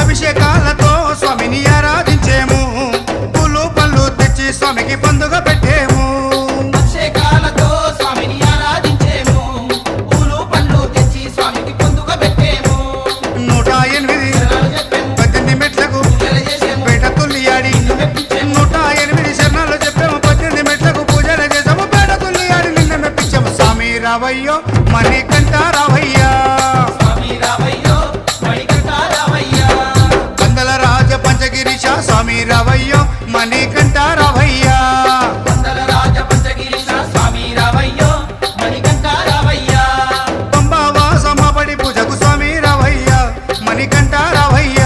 అభిషేకాలతో స్వామిని ఆరాధించేము పూలు పళ్ళు తెచ్చి స్వామికి పండుగ పెట్టేము అభిషేకాలతో స్వామిని ఆరాధించేము పూలు పండ్లు తెచ్చి స్వామికి పండుగ పెట్టేము 108 18 మెట్లకు పేట తుల్లియాడి 108 శరణాలు చెప్పాము 18 మెట్లకు పూజలు చేసాము పేట తుల్లియాడి నిన్న మెప్పించాము స్వామి రావయ్యో మణికంఠ రావయ్యా స్వామి రావయ్యో మణికంఠ రావయ్యా కందల రాజ పంచగిరీశ స్వామి రావయ్యో మణికంఠ రావయ్యా వందల రాజ పంచగిరీశ స్వామి రావయ్యో మణికంఠ రావయ్యా పంబావాస మాబడి పూజకు స్వామి రావయ్యా మణికంఠ రావయ్యా